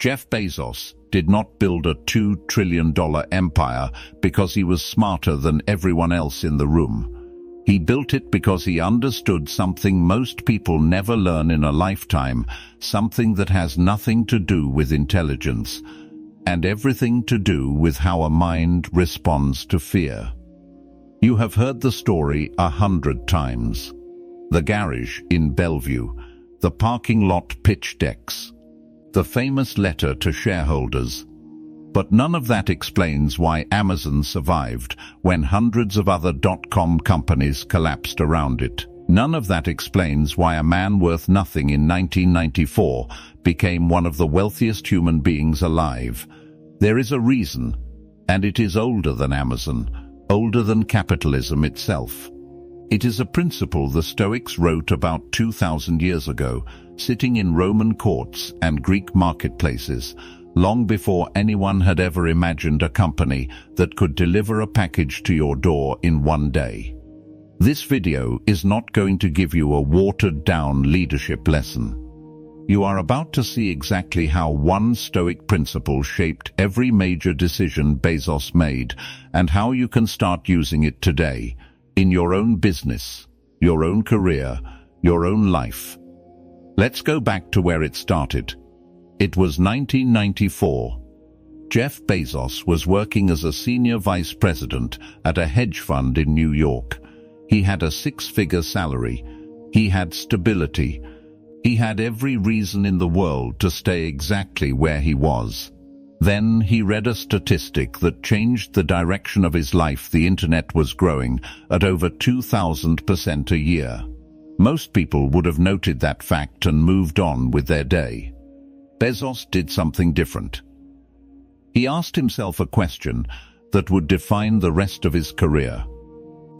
Jeff Bezos did not build a $2 trillion empire because he was smarter than everyone else in the room. He built it because he understood something most people never learn in a lifetime, something that has nothing to do with intelligence, and everything to do with how a mind responds to fear. You have heard the story 100 times. The garage in Bellevue, the parking lot pitch decks, the famous letter to shareholders. But none of that explains why Amazon survived when hundreds of other dot-com companies collapsed around it. None of that explains why a man worth nothing in 1994 became one of the wealthiest human beings alive. There is a reason, and it is older than Amazon, older than capitalism itself. It is a principle the Stoics wrote about 2,000 years ago, sitting in Roman courts and Greek marketplaces, long before anyone had ever imagined a company that could deliver a package to your door in one day. This video is not going to give you a watered-down leadership lesson. You are about to see exactly how one Stoic principle shaped every major decision Bezos made, and how you can start using it today, in your own business, your own career, your own life. Let's go back to where it started. It was 1994. Jeff Bezos was working as a senior vice president at a hedge fund in New York. He had a six-figure salary. He had stability. He had every reason in the world to stay exactly where he was. Then he read a statistic that changed the direction of his life. The internet was growing at over 2,000% a year. Most people would have noted that fact and moved on with their day. Bezos did something different. He asked himself a question that would define the rest of his career.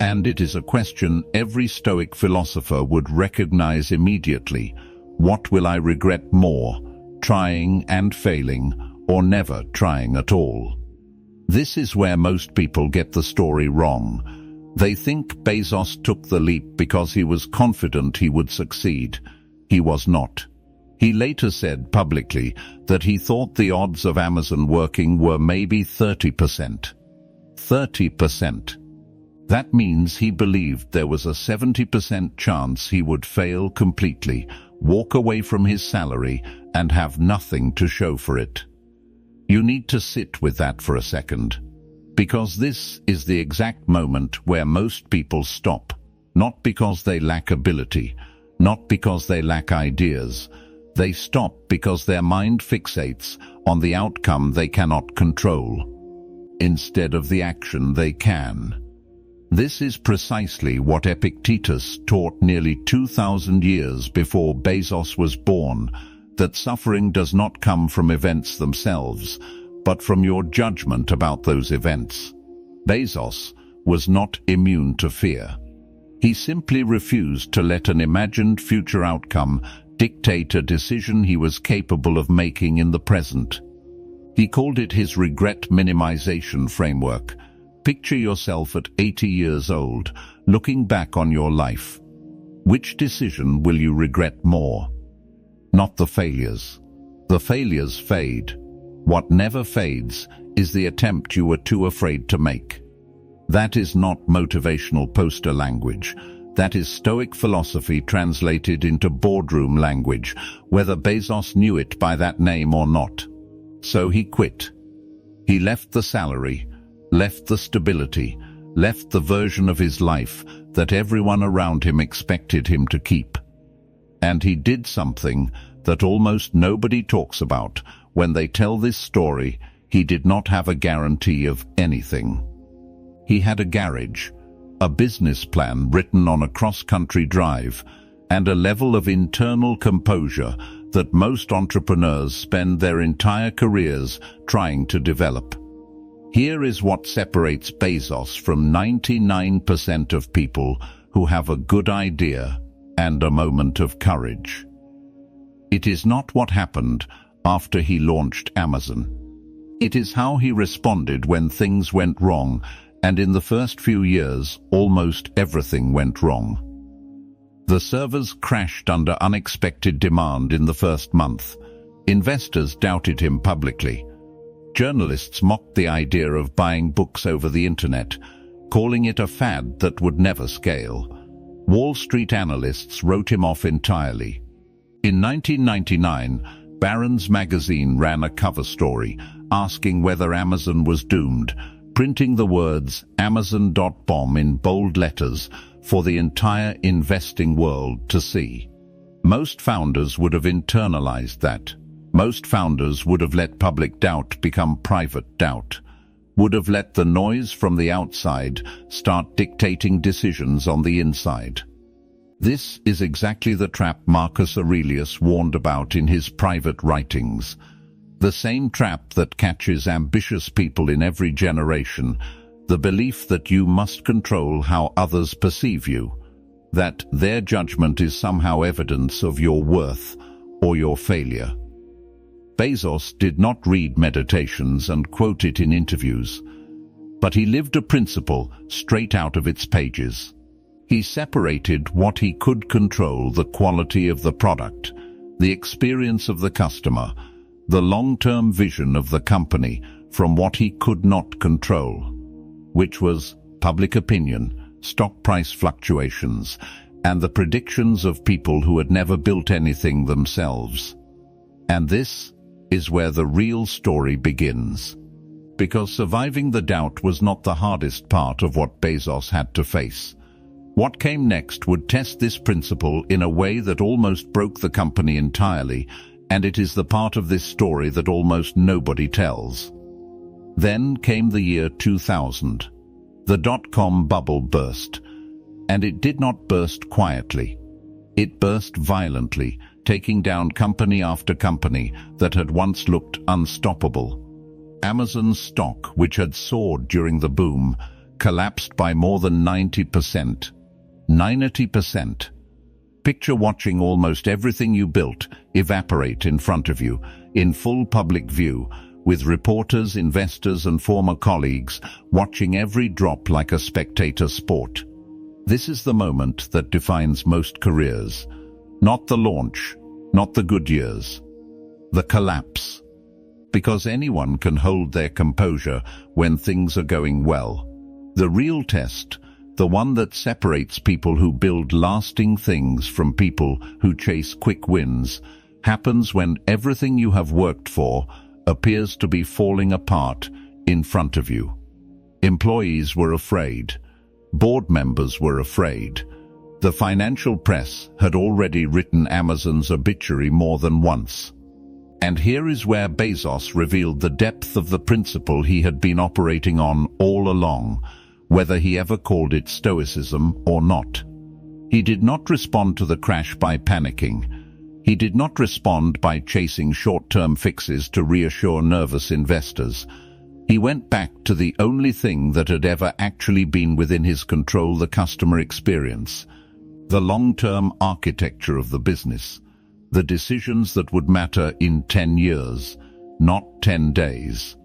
And it is a question every Stoic philosopher would recognize immediately. What will I regret more, trying and failing, or never trying at all? This is where most people get the story wrong. They think Bezos took the leap because he was confident he would succeed. He was not. He later said publicly that he thought the odds of Amazon working were maybe 30%. 30%. That means he believed there was a 70% chance he would fail completely, walk away from his salary, and have nothing to show for it. You need to sit with that for a second, because this is the exact moment where most people stop, not because they lack ability, not because they lack ideas. They stop because their mind fixates on the outcome they cannot control, instead of the action they can. This is precisely what Epictetus taught nearly 2,000 years before Bezos was born, that suffering does not come from events themselves, but from your judgment about those events. Bezos was not immune to fear. He simply refused to let an imagined future outcome dictate a decision he was capable of making in the present. He called it his regret minimization framework. Picture yourself at 80 years old, looking back on your life. Which decision will you regret more? Not the failures. The failures fade. What never fades is the attempt you were too afraid to make. That is not motivational poster language. That is Stoic philosophy translated into boardroom language, whether Bezos knew it by that name or not. So he quit. He left the salary, left the stability, left the version of his life that everyone around him expected him to keep. And he did something that almost nobody talks about. When they tell this story, he did not have a guarantee of anything. He had a garage, a business plan written on a cross-country drive, and a level of internal composure that most entrepreneurs spend their entire careers trying to develop. Here is what separates Bezos from 99% of people who have a good idea and a moment of courage. It is not what happened after he launched Amazon. It is how he responded when things went wrong, and in the first few years, almost everything went wrong. The servers crashed under unexpected demand in the first month. Investors doubted him publicly. Journalists mocked the idea of buying books over the internet, calling it a fad that would never scale. Wall Street analysts wrote him off entirely. In 1999, Barron's magazine ran a cover story asking whether Amazon was doomed, printing the words Amazon.bomb in bold letters for the entire investing world to see. Most founders would have internalized that. Most founders would have let public doubt become private doubt, would have let the noise from the outside start dictating decisions on the inside. This is exactly the trap Marcus Aurelius warned about in his private writings. The same trap that catches ambitious people in every generation, the belief that you must control how others perceive you, that their judgment is somehow evidence of your worth or your failure. Bezos did not read Meditations and quote it in interviews, but he lived a principle straight out of its pages. He separated what he could control, the quality of the product, the experience of the customer, the long-term vision of the company, from what he could not control, which was public opinion, stock price fluctuations, and the predictions of people who had never built anything themselves. And this is where the real story begins. Because surviving the doubt was not the hardest part of what Bezos had to face. What came next would test this principle in a way that almost broke the company entirely, and it is the part of this story that almost nobody tells. Then came the year 2000. The dot-com bubble burst, and it did not burst quietly. It burst violently, taking down company after company that had once looked unstoppable. Amazon's stock, which had soared during the boom, collapsed by more than 90%. 90%. Picture watching almost everything you built evaporate in front of you, in full public view, with reporters, investors, and former colleagues watching every drop like a spectator sport. This is the moment that defines most careers. Not the launch, not the good years. The collapse. Because anyone can hold their composure when things are going well. The real test, the one that separates people who build lasting things from people who chase quick wins, happens when everything you have worked for appears to be falling apart in front of you. Employees were afraid. Board members were afraid. The financial press had already written Amazon's obituary more than once. And here is where Bezos revealed the depth of the principle he had been operating on all along, whether he ever called it Stoicism or not. He did not respond to the crash by panicking. He did not respond by chasing short-term fixes to reassure nervous investors. He went back to the only thing that had ever actually been within his control, the customer experience, the long-term architecture of the business, the decisions that would matter in 10 years, not 10 days.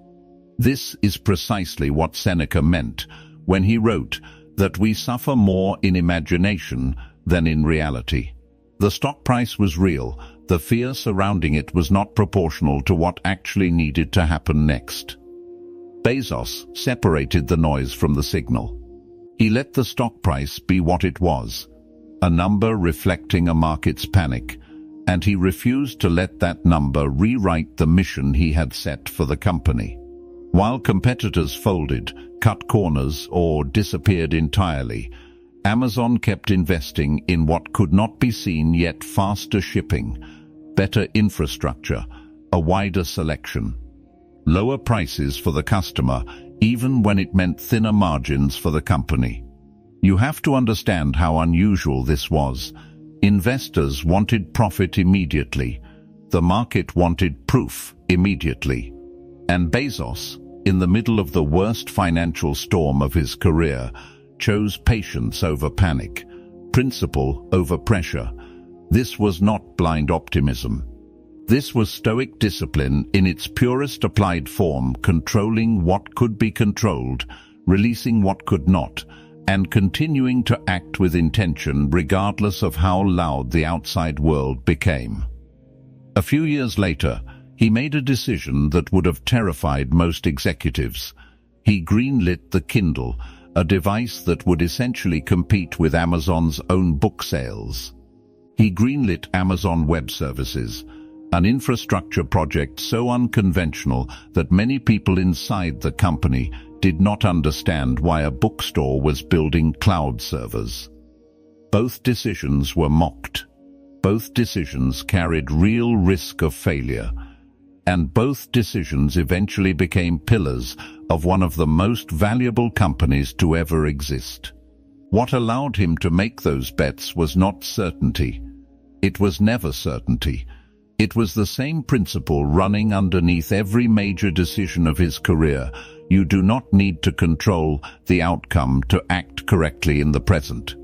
This is precisely what Seneca meant when he wrote that we suffer more in imagination than in reality. The stock price was real. The fear surrounding it was not proportional to what actually needed to happen next. Bezos separated the noise from the signal. He let the stock price be what it was, a number reflecting a market's panic, and he refused to let that number rewrite the mission he had set for the company. While competitors folded, cut corners, or disappeared entirely, Amazon kept investing in what could not be seen yet: faster shipping, better infrastructure, a wider selection, lower prices for the customer, even when it meant thinner margins for the company. You have to understand how unusual this was. Investors wanted profit immediately. The market wanted proof immediately. And Bezos, in the middle of the worst financial storm of his career, chose patience over panic, principle over pressure. This was not blind optimism. This was Stoic discipline in its purest applied form, controlling what could be controlled, releasing what could not, and continuing to act with intention regardless of how loud the outside world became. A few years later, He made a decision that would have terrified most executives. He greenlit the Kindle, a device that would essentially compete with Amazon's own book sales. He greenlit Amazon Web Services, an infrastructure project so unconventional that many people inside the company did not understand why a bookstore was building cloud servers. Both decisions were mocked. Both decisions carried real risk of failure, and both decisions eventually became pillars of one of the most valuable companies to ever exist. What allowed him to make those bets was not certainty. It was never certainty. It was the same principle running underneath every major decision of his career. You do not need to control the outcome to act correctly in the present.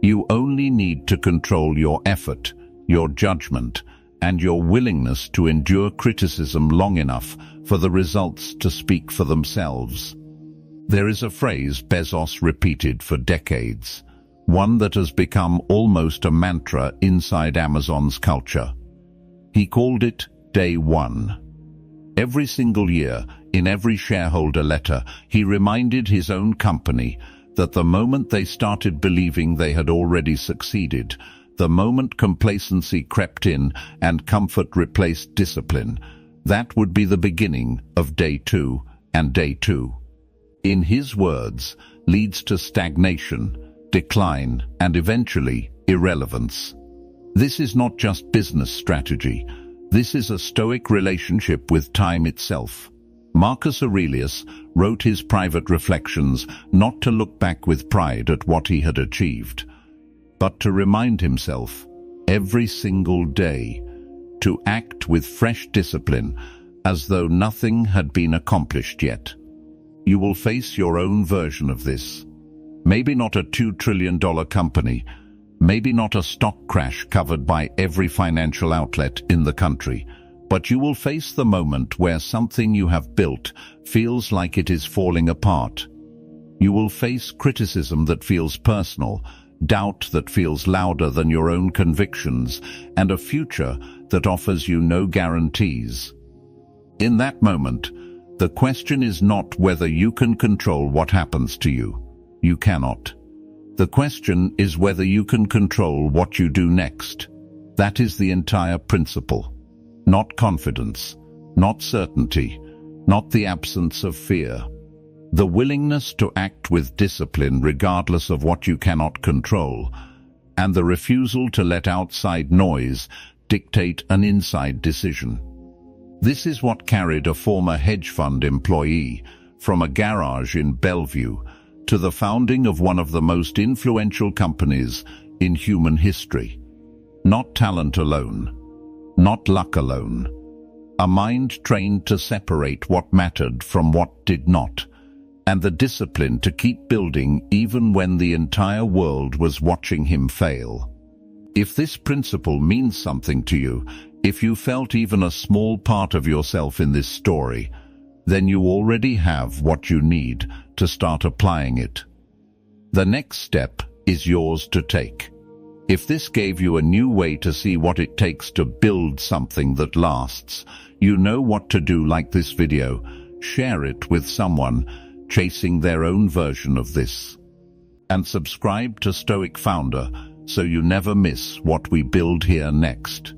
You only need to control your effort, your judgment, and your willingness to endure criticism long enough for the results to speak for themselves. There is a phrase Bezos repeated for decades, one that has become almost a mantra inside Amazon's culture. He called it Day One. Every single year, in every shareholder letter, he reminded his own company that the moment they started believing they had already succeeded, the moment complacency crept in and comfort replaced discipline, that would be the beginning of Day Two, and Day Two, in his words, leads to stagnation, decline, and eventually irrelevance. This is not just business strategy. This is a Stoic relationship with time itself. Marcus Aurelius wrote his private reflections not to look back with pride at what he had achieved, but to remind himself, every single day, to act with fresh discipline as though nothing had been accomplished yet. You will face your own version of this. Maybe not a $2 trillion company, maybe not a stock crash covered by every financial outlet in the country, but you will face the moment where something you have built feels like it is falling apart. You will face criticism that feels personal, doubt that feels louder than your own convictions, and a future that offers you no guarantees. In that moment, the question is not whether you can control what happens to you. You cannot. The question is whether you can control what you do next. That is the entire principle. Not confidence, not certainty, not the absence of fear. The willingness to act with discipline regardless of what you cannot control, and the refusal to let outside noise dictate an inside decision. This is what carried a former hedge fund employee from a garage in Bellevue to the founding of one of the most influential companies in human history. Not talent alone, not luck alone. A mind trained to separate what mattered from what did not, and the discipline to keep building even when the entire world was watching him fail. If this principle means something to you, if you felt even a small part of yourself in this story, then you already have what you need to start applying it. The next step is yours to take. If this gave you a new way to see what it takes to build something that lasts, you know what to do. Like this video, share it with someone chasing their own version of this, and subscribe to Stoic Founder so you never miss what we build here next.